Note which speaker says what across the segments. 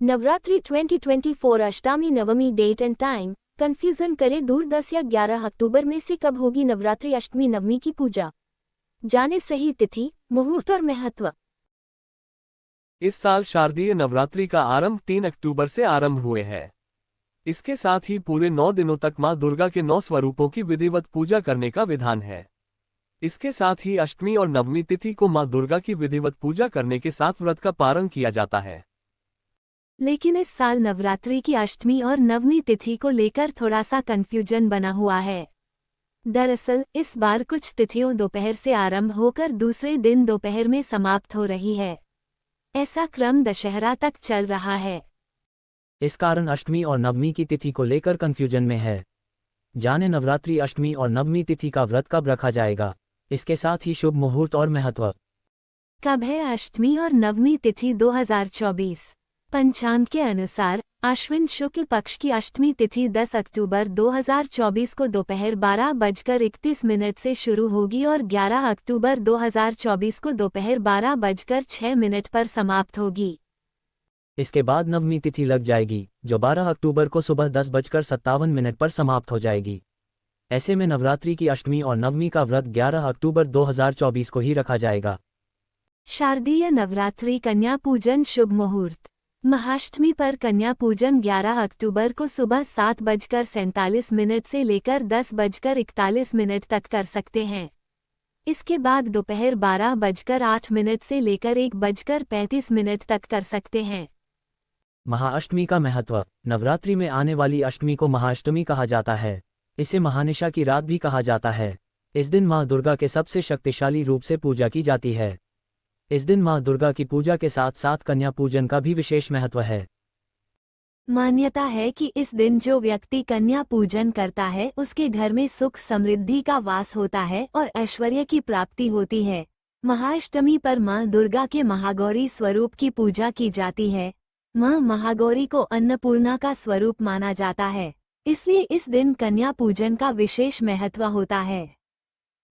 Speaker 1: Navratri 2024 Ashtami Navami date and time confusion करे दूर। 10 या 11 अक्टूबर में से कब होगी नवरात्रि अष्टमी नवमी की पूजा? जाने सही तिथि, मुहूर्त और महत्व।
Speaker 2: इस साल शारदीय नवरात्रि का आरंभ 3 अक्टूबर से आरंभ हुए है। इसके साथ ही पूरे 9 दिनों तक मां दुर्गा के 9 स्वरूपों की विधिवत पूजा करने का विधान है। इसके साथ ही अष्टमी और नवमी तिथि को मां दुर्गा की विधिवत पूजा करने के साथ व्रत का पारण किया जाता है।
Speaker 1: लेकिन इस साल नवरात्रि की अष्टमी और नवमी तिथि को लेकर थोड़ा सा कंफ्यूजन बना हुआ है। दरअसल इस बार कुछ तिथियों दोपहर से आरंभ होकर दूसरे दिन दोपहर में समाप्त हो रही है। ऐसा क्रम दशहरा तक चल रहा है।
Speaker 3: इस कारण अष्टमी और नवमी की तिथि को लेकर कंफ्यूजन में है। जाने नवरात्रि अष्टमी और नवमी तिथि का व्रत कब रखा जाएगा, इसके साथ ही शुभ मुहूर्त और महत्व।
Speaker 1: कब है अष्टमी और नवमी तिथि 2024? पंचांग के अनुसार आश्विन शुक्ल पक्ष की अष्टमी तिथि 10 अक्टूबर 2024 को दोपहर 12:31 से शुरू होगी और 11 अक्टूबर 2024 को दोपहर 12:06 पर समाप्त होगी।
Speaker 3: इसके बाद नवमी तिथि लग जाएगी, जो 12 अक्टूबर को सुबह 10:57 पर समाप्त हो जाएगी। ऐसे में नवरात्रि की अष्टमी और नवमी का व्रत 11 अक्टूबर 2024 को ही रखा जाएगा।
Speaker 1: शारदीय नवरात्रि कन्या पूजन शुभ मुहूर्त। महाअष्टमी पर कन्या पूजन 11 अक्टूबर को सुबह 7:47 से लेकर 10:41 तक कर सकते हैं। इसके बाद दोपहर 12:08 से लेकर 1:35 तक कर सकते हैं।
Speaker 3: महाअष्टमी का महत्व। नवरात्रि में आने वाली अष्टमी को महाअष्टमी कहा जाता है। इसे महानिशा की रात भी कहा जाता है। इस दिन मां दुर्गा के सबसे शक्तिशाली रूप से पूजा की जाती है। इस दिन मां दुर्गा की पूजा के साथ साथ कन्या पूजन का भी विशेष महत्व है।
Speaker 1: मान्यता है कि इस दिन जो व्यक्ति कन्या पूजन करता है उसके घर में सुख समृद्धि का वास होता है और ऐश्वर्य की प्राप्ति होती है। महाअष्टमी पर मां दुर्गा के महागौरी स्वरूप की पूजा की जाती है। मां महागौरी को अन्नपूर्णा का स्वरूप माना जाता है, इसलिए इस दिन कन्या पूजन का विशेष महत्व होता है।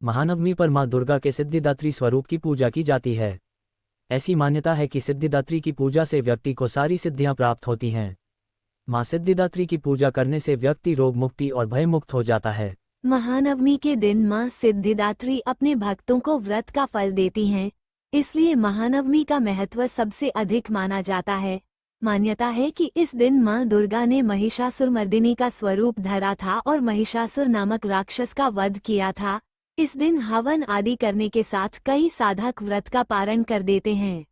Speaker 3: महानवमी पर मां दुर्गा के सिद्धिदात्री स्वरूप की पूजा की जाती है। ऐसी मान्यता है कि सिद्धिदात्री की पूजा से व्यक्ति को सारी सिद्धियां प्राप्त होती हैं। मां सिद्धिदात्री की पूजा करने से व्यक्ति रोग मुक्ति और भय मुक्त हो जाता है।
Speaker 1: महानवमी के दिन मां सिद्धिदात्री अपने भक्तों को व्रत का फल देती हैं, इसलिए महानवमी का महत्व सबसे अधिक माना जाता है। मान्यता है कि इस दिन मां दुर्गा ने महिषासुरमर्दिनी का स्वरूप धरा था और महिषासुर नामक राक्षस का वध किया था। इस दिन हवन आदि करने के साथ कई साधक व्रत का पारण कर देते हैं।